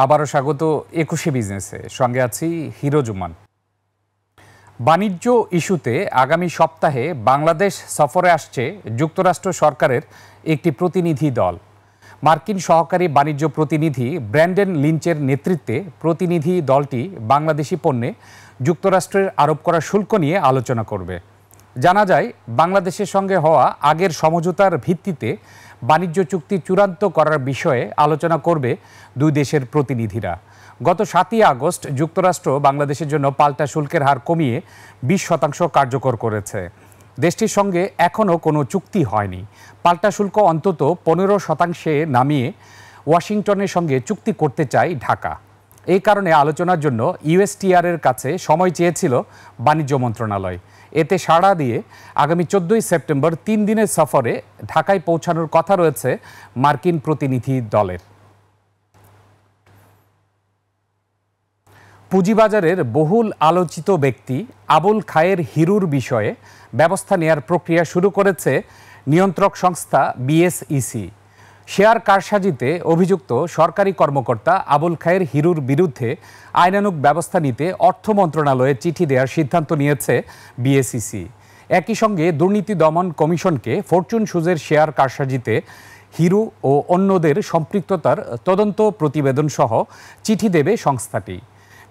আবারও স্বাগত ২১শে বিজনেসে, সঙ্গে আছি হিরোজুমান। বাণিজ্য ইস্যুতে আগামী সপ্তাহে বাংলাদেশ সফরে আসছে যুক্তরাষ্ট্র সরকারের একটি প্রতিনিধি দল। মার্কিন সহকারী বাণিজ্য প্রতিনিধি ব্র্যান্ডন লিঞ্চের নেতৃত্বে প্রতিনিধি দলটি বাংলাদেশি পণ্যে যুক্তরাষ্ট্রের আরোপ করা শুল্ক নিয়ে আলোচনা করবে। জানা যায়, বাংলাদেশের সঙ্গে হওয়া আগের সমঝোতার ভিত্তিতে বাণিজ্য চুক্তি চূড়ান্ত করার বিষয়ে আলোচনা করবে দুই দেশের প্রতিনিধিরা। গত ৭ই আগস্ট যুক্তরাষ্ট্র বাংলাদেশের জন্য পাল্টা শুল্কের হার কমিয়ে ২০% কার্যকর করেছে। দেশটির সঙ্গে এখনও কোনো চুক্তি হয়নি। পাল্টা শুল্ক অন্তত ১৫% নামিয়ে ওয়াশিংটনের সঙ্গে চুক্তি করতে চায় ঢাকা। এই কারণে আলোচনার জন্য ইউএসটিআরের কাছে সময় চেয়েছিল বাণিজ্য মন্ত্রণালয়। এতে সাড়া দিয়ে আগামী ১৪ই সেপ্টেম্বর ৩ দিনের সফরে ঢাকায় পৌঁছানোর কথা রয়েছে মার্কিন প্রতিনিধি দলের। পুঁজিবাজারের বহুল আলোচিত ব্যক্তি আবুল খায়ের হিরুর বিষয়ে ব্যবস্থা নেয়ার প্রক্রিয়া শুরু করেছে নিয়ন্ত্রক সংস্থা বিএসইসি। শেয়ার কারসাজিতে অভিযুক্ত সরকারি কর্মকর্তা আবুল খায়ের হিরুর বিরুদ্ধে আইনানুগ ব্যবস্থা নিতে অর্থ মন্ত্রণালয়ে চিঠি দেওয়ার সিদ্ধান্ত নিয়েছে বিএসইসি। একই সঙ্গে দুর্নীতি দমন কমিশনকে ফরচুন সুজের শেয়ার কারসাজিতে হিরু ও অন্যদের সম্পৃক্ততার তদন্ত প্রতিবেদন সহ চিঠি দেবে সংস্থাটি।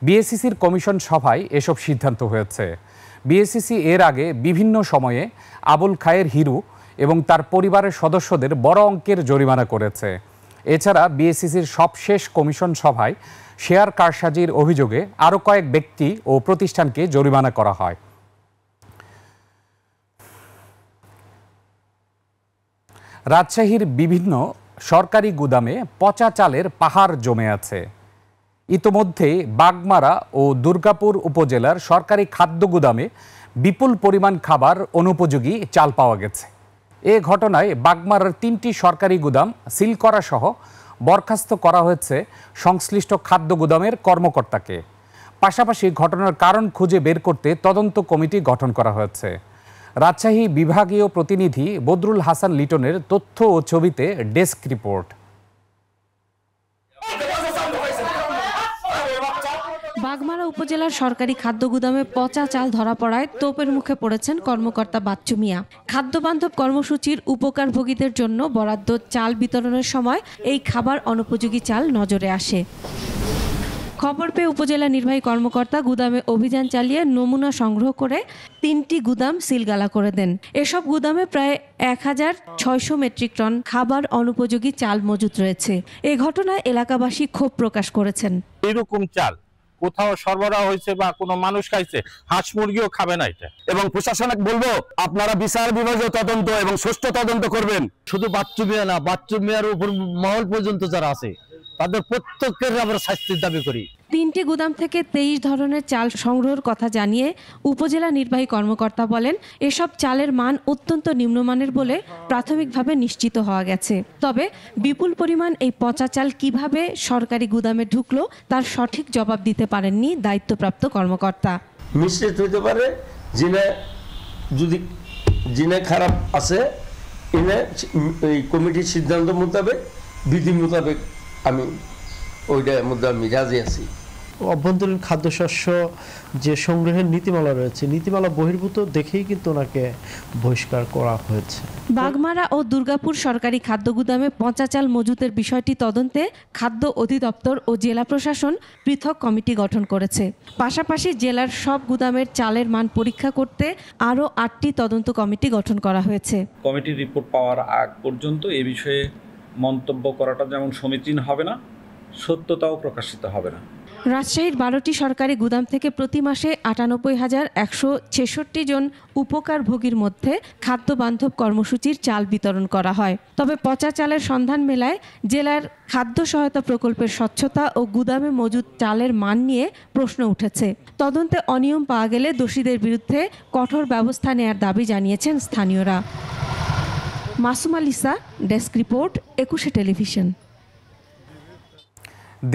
বিএসইসির কমিশন সভায় এসব সিদ্ধান্ত হয়েছে। বিএসইসি এর আগে বিভিন্ন সময়ে আবুল খায়ের হিরু এবং তার পরিবারের সদস্যদের বড় অঙ্কের জরিমানা করেছে। এছাড়া বিএসইসির সবশেষ কমিশন সভায় শেয়ার কারসাজির অভিযোগে আরও কয়েক ব্যক্তি ও প্রতিষ্ঠানকে জরিমানা করা হয়। রাজশাহীর বিভিন্ন সরকারি গুদামে পচা চালের পাহাড় জমে আছে। ইতোমধ্যে বাগমারা ও দুর্গাপুর উপজেলার সরকারি খাদ্য গুদামে বিপুল পরিমাণ খাবার অনুপযোগী চাল পাওয়া গেছে। এ ঘটনায় বাগমারার ৩টি সরকারি গুদাম সিল করা সহ বরখাস্ত করা হয়েছে সংশ্লিষ্ট খাদ্য গুদামের কর্মকর্তাকে। পাশাপাশি ঘটনার কারণ খুঁজে বের করতে তদন্ত কমিটি গঠন করা হয়েছে। রাজশাহী বিভাগীয় প্রতিনিধি বদরুল হাসান লিটনের তথ্য ও ছবিতে ডেস্ক রিপোর্ট। বাগমারা উপজেলার সরকারি খাদ্য গুদামে পচা চাল ধরা পড়ায় তোপের মুখে পড়েছেন কর্মকর্তা বাচ্চু মিয়া। খাদ্য বান্ধব কর্মসূচির উপকারভোগীদের জন্য বরাদ্দ চাল বিতরণের সময় এই খাবার অনুপযোগী চাল নজরে আসে। খবর পেয়ে উপজেলা নির্বাহী কর্মকর্তা গুদামে অভিযান চালিয়ে নমুনা সংগ্রহ করে ৩টি গুদাম সিলগালা করে দেন। এসব গুদামে প্রায় ১,৬০০ মেট্রিক টন খাবার অনুপযোগী চাল মজুত রয়েছে। এ ঘটনায় এলাকাবাসী ক্ষোভ প্রকাশ করেছেন। এরকম চাল কোথাও সরবরাহ হয়েছে বা কোনো মানুষ খাইছে, হাঁস মুরগিও খাবে না এটা। এবং প্রশাসনকে বলবো, আপনারা বিচার বিভাগীয় তদন্ত এবং সুষ্ঠু তদন্ত করবেন। শুধু বাচ্চু মিয়া না, বাচ্চু মিয়ার উপর মহল পর্যন্ত যারা আছে তাদের প্রত্যেকের আমরা শাস্তির দাবি করি। ৩টি গুদাম থেকে ২৩ ধরনের চাল সংগ্রহের কথা জানিয়ে উপজেলা নির্বাহী কর্মকর্তা বলেন, এসব চালের মান অত্যন্ত নিম্নমানের বলে প্রাথমিকভাবে নিশ্চিত হওয়া গেছে। তবে বিপুল পরিমাণ এই পচা চাল কিভাবে সরকারি গুদামে ঢুকলো তার সঠিক জবাব দিতে পারেননি দায়িত্বপ্রাপ্ত কর্মকর্তা। মিশ্রিত হতে পারে, জিনে খারাপ আছে, এই কমিটির সিদ্ধান্ত মোতাবেক, বিধি মোতাবেক আমি ওইটার মধ্যে আমি রাজি আছি। অভ্যন্তরীণ খাদ্যশস্য যে সংগ্রহের নীতিমালা রয়েছে, নীতিমালা বহির্ভূত দেখেই কিন্তু ওনাকে বহিষ্কার করা হয়েছে। বাগমারা ও দুর্গাপুর সরকারি খাদ্য গুদামে পচা চাল মজুতের বিষয়টি তদন্তে খাদ্য অধিদপ্তর ও জেলা প্রশাসন পৃথক কমিটি গঠন করেছে। পাশাপাশি জেলার সব গুদামের চালের মান পরীক্ষা করতে আরও ৮টি তদন্ত কমিটি গঠন করা হয়েছে। কমিটির রিপোর্ট পাওয়ার আগ পর্যন্ত এ বিষয়ে মন্তব্য করাটা যেমন সমীচীন হবে না, সত্যতাও প্রকাশিত হবে না। রাজশাহীর 12টি সরকারি গুদাম থেকে প্রতি মাসে ৯৮,১৬৬ জন উপকারভোগীর মধ্যে খাদ্য বান্ধব কর্মসূচির চাল বিতরণ করা হয়। তবে পচা চালের সন্ধান মেলায় জেলার খাদ্য সহায়তা প্রকল্পের স্বচ্ছতা ও গুদামে মজুদ চালের মান নিয়ে প্রশ্ন উঠেছে। তদন্তে অনিয়ম পাওয়া গেলে দোষীদের বিরুদ্ধে কঠোর ব্যবস্থা নেয়ার দাবি জানিয়েছেন স্থানীয়রা। মাসুমা লিসা, ডেস্ক রিপোর্ট, ২১শে টেলিভিশন।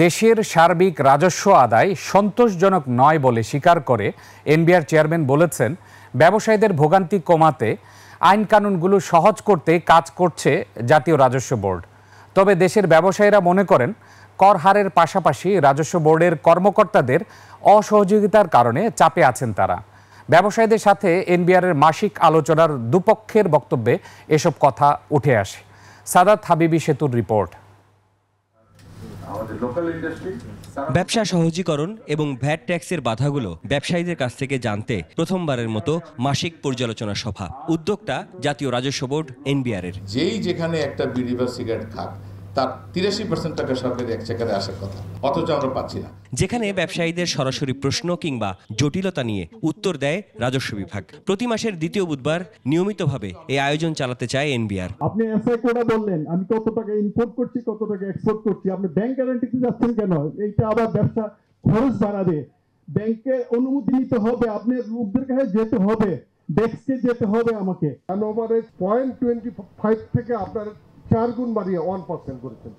দেশের সার্বিক রাজস্ব আদায় সন্তোষজনক নয় বলে স্বীকার করে এনবিআর চেয়ারম্যান বলেছেন, ব্যবসায়ীদের ভোগান্তি কমাতে আইন কানুনগুলো সহজ করতে কাজ করছে জাতীয় রাজস্ব বোর্ড। তবে দেশের ব্যবসায়ীরা মনে করেন, কর হারের পাশাপাশি রাজস্ব বোর্ডের কর্মকর্তাদের অসহযোগিতার কারণে চাপে আছেন তারা। ব্যবসায়ীদের সাথে এনবিআরের মাসিক আলোচনার দুপক্ষের বক্তব্যে এসব কথা উঠে আসে। সাদাত হাবিবি সেতুর রিপোর্ট। ব্যবসা সহজীকরণ এবং ভ্যাট ট্যাক্সের বাধাগুলো ব্যবসায়ীদের কাছ থেকে জানতে প্রথমবারের মতো মাসিক পর্যালোচনা সভা। উদ্যোগটা জাতীয় রাজস্ব বোর্ড এনবিআরের। যেই যেখানে একটা বিড়ি বা সিগারেট খাক তার 83% টাকা সরকারি একচাকারে আসার কথা, অথচ আমরা পাচ্ছি না। যেখানে ব্যবসায়ীদের সরাসরি প্রশ্ন কিংবা জটিলতা নিয়ে উত্তর দেয় রাজস্ব বিভাগ। প্রতি মাসের দ্বিতীয় বুধবার নিয়মিতভাবে এই আয়োজন চালাতে চায় এনবিআর। আপনি এসআই কোডা বললেন আমি কত টাকা ইম্পোর্ট করছি, কত টাকা এক্সপোর্ট করছি, আপনি ব্যাংক গ্যারান্টিতে যাচ্ছেন কেন? এইটা আবার ব্যবসা খরচ বাড়াবে, ব্যাংকের অনুমতি নিতে হবে, আপনার লোকদের কাছে যেতে হবে, ডেস্কে যেতে হবে আমাকে। ওভারেজ 0.25 থেকে আপনার 4 গুণ বাড়িয়ে 1% করেছেন।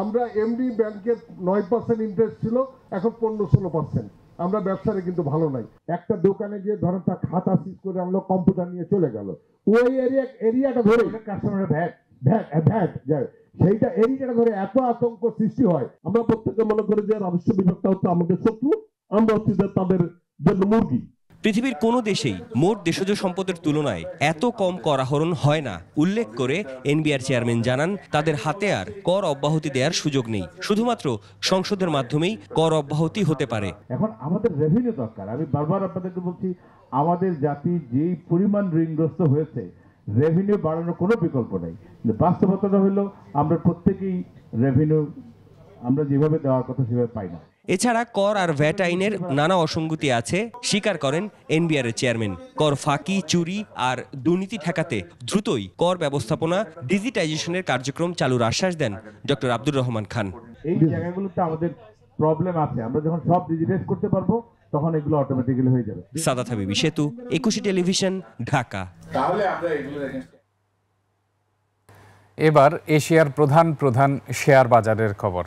আমরা এমডি ব্যাংকের 9% ইন্টারেস্ট ছিল, এখন 15-16%। আমরা ব্যবসারে কিন্তু ভালো নাই। একটা দোকানে গিয়ে ধরেন তার খাতা সিজ করে আমরা কম্পিউটার নিয়ে চলে গেল, ওই এরিয়াটা ধরে কাস্টমারের ভ্যাট যায়, সেইটা এরিয়াটা ধরে এত আতঙ্ক সৃষ্টি হয়। আমরা প্রত্যেকে মনে করি যে রাজস্ব বিভাগটা হচ্ছে আমাদের শত্রু, আমরা হচ্ছে তাদের জন্য মুরগি। পৃথিবীর কোনো দেশেই মোট দেশজ সম্পদের তুলনায় এত কম কর আহরণ হয় না উল্লেখ করে এনবিআর চেয়ারম্যান জানান, তাদের হাতে আর কর অব্যাহতি দেওয়ার সুযোগ নেই, শুধুমাত্র সংসদের মাধ্যমেই কর অব্যাহতি হতে পারে। এখন আমাদের রেভিনিউ দরকার। আমি বারবার আপনাদেরকে বলছি, আমাদের জাতি যেই পরিমাণ ঋণগ্রস্ত হয়েছে, রেভিনিউ বাড়ানোর কোনো বিকল্প নেই। বাস্তবতাটা হলো আমরা প্রত্যেকেই রেভিনিউ আমরা যেভাবে দেওয়ার কথা সেভাবে পাই না। এছাড়া কর আর ভ্যাট আইনের নানা অসঙ্গতি আছে স্বীকার করেন এনবিআর চেয়ারম্যান। কর ফাঁকি, চুরি আর দুর্নীতি ঠেকাতে দ্রুতই কর ব্যবস্থাপনা ডিজিটাইজেশনের কার্যক্রম চালুর আশ্বাস দেন ডক্টর আব্দুর রহমান খান। এই জায়গাগুলোতে আমাদের প্রবলেম আছে, আমরা যখন সব ডিজিটাইজ করতে পারবো তখন এগুলো অটোমেটিক্যালি হয়ে যাবে। সাদাত হাবিবি সেতু, 21 টেলিভিশন, ঢাকা। তাহলে আমরা এগুলো দেখেন। এবার এশিয়ার প্রধান শেয়ার বাজারের খবর।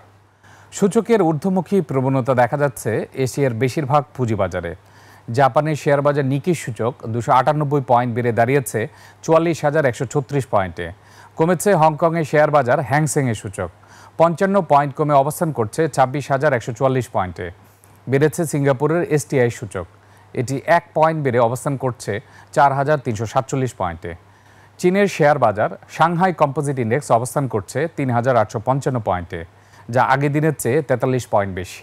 সূচকের ঊর্ধ্বমুখী প্রবণতা দেখা যাচ্ছে এশিয়ার বেশিরভাগ পুঁজিবাজারে। জাপানের শেয়ার বাজার নিকি সূচক 298 পয়েন্ট বেড়ে দাঁড়িয়েছে 44,136 পয়েন্টে। কমেছে হংকংয়ের শেয়ার বাজার হ্যাংসেংয়ের সূচক 55 পয়েন্ট কমে অবস্থান করছে 26,144 পয়েন্টে। বেড়েছে সিঙ্গাপুরের এসটিআই সূচক, এটি 1 পয়েন্ট বেড়ে অবস্থান করছে 4,347 পয়েন্টে। চীনের শেয়ার বাজার সাংহাই কম্পোজিট ইন্ডেক্স অবস্থান করছে 3,855 পয়েন্টে, যা আগের দিনের চেয়ে 43 পয়েন্ট বেশি।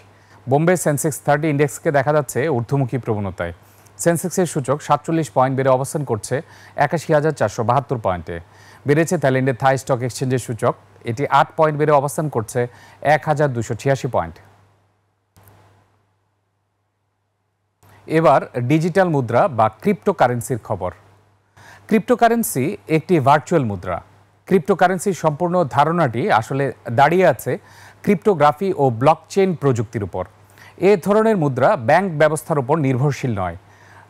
বোম্বে সেন্সেক্স 30 ইন্ডেক্সকে দেখা যাচ্ছে ঊর্ধ্বমুখী প্রবণতায়। সেন্সেক্সের সূচক 47 পয়েন্ট বেড়ে অবস্থান করছে 81,472 পয়েন্টে। বেড়েছে থাইল্যান্ডের থাই স্টক এক্সচেঞ্জের সূচক, এটি 8 পয়েন্ট বেড়ে অবস্থান করছে 1,286 পয়েন্ট। এবার ডিজিটাল মুদ্রা বা ক্রিপ্টোকারেন্সির খবর। ক্রিপ্টোকারেন্সি একটি ভার্চুয়াল মুদ্রা। ক্রিপ্টোকারেন্সির সম্পূর্ণ ধারণাটি আসলে দাঁড়িয়ে আছে ক্রিপ্টোগ্রাফি ও ব্লকচেইন প্রযুক্তির উপর। এ ধরনের মুদ্রা ব্যাংক ব্যবস্থার উপর নির্ভরশীল নয়।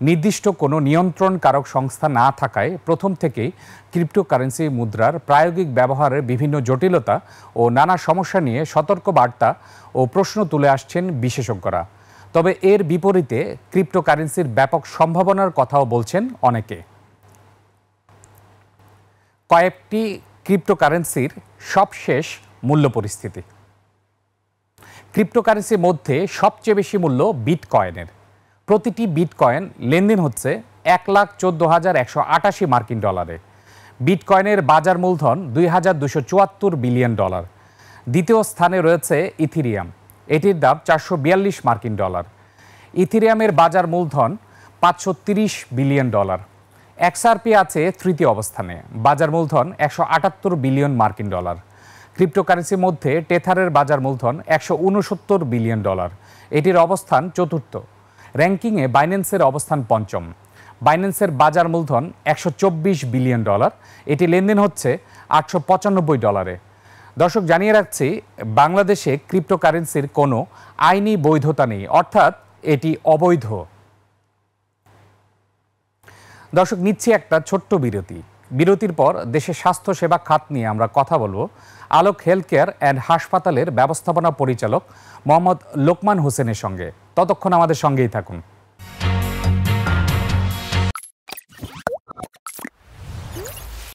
নির্দিষ্ট কোনো নিয়ন্ত্রণকারক সংস্থা না থাকায় প্রথম থেকেই ক্রিপ্টোকারেন্সি মুদ্রার প্রায়োগিক ব্যবহারের বিভিন্ন জটিলতা ও নানা সমস্যা নিয়ে সতর্ক বার্তা ও প্রশ্ন তুলে আসছেন বিশেষজ্ঞরা। তবে এর বিপরীতে ক্রিপ্টোকারেন্সির ব্যাপক সম্ভাবনার কথাও বলছেন অনেকে। কয়েকটি ক্রিপ্টোকারেন্সির সবশেষ মূল্য পরিস্থিতি। ক্রিপ্টোকারেন্সির মধ্যে সবচেয়ে বেশি মূল্য বিটকয়েনের। প্রতিটি বিটকয়েন লেনদেন হচ্ছে 1,14,188 মার্কিন ডলারে। বিটকয়েনের বাজার মূলধন $2,274 বিলিয়ন। দ্বিতীয় স্থানে রয়েছে ইথিরিয়াম, এটির দাম 442 মার্কিন ডলার। ইথিরিয়ামের বাজার মূলধন $530 বিলিয়ন। এক্সআরপি আছে তৃতীয় অবস্থানে, বাজার মূলধন 178 বিলিয়ন মার্কিন ডলার। ক্রিপ্টোকারেন্সির মধ্যে টেথারের বাজার মূলধন $169 বিলিয়ন, এটির অবস্থান চতুর্থ। র্যাঙ্কিংয়ে বাইন্যান্সের অবস্থান পঞ্চম। বাইন্যান্সের বাজার মূলধন $124 বিলিয়ন, এটি লেনদেন হচ্ছে $895। দর্শক, জানিয়ে রাখছি বাংলাদেশে ক্রিপ্টোকারেন্সির কোনো আইনি বৈধতা নেই, অর্থাৎ এটি অবৈধ। দর্শক, নিচ্ছি একটা ছোট্ট বিরতি। বিরতির পর দেশের স্বাস্থ্যসেবা খাত নিয়ে আমরা কথা বলবো আলোক হেলথ কেয়ার অ্যান্ড হাসপাতালের ব্যবস্থাপনা পরিচালক মোহাম্মদ লোকমান হোসেনের সঙ্গে। ততক্ষণ আমাদের সঙ্গেই থাকুন।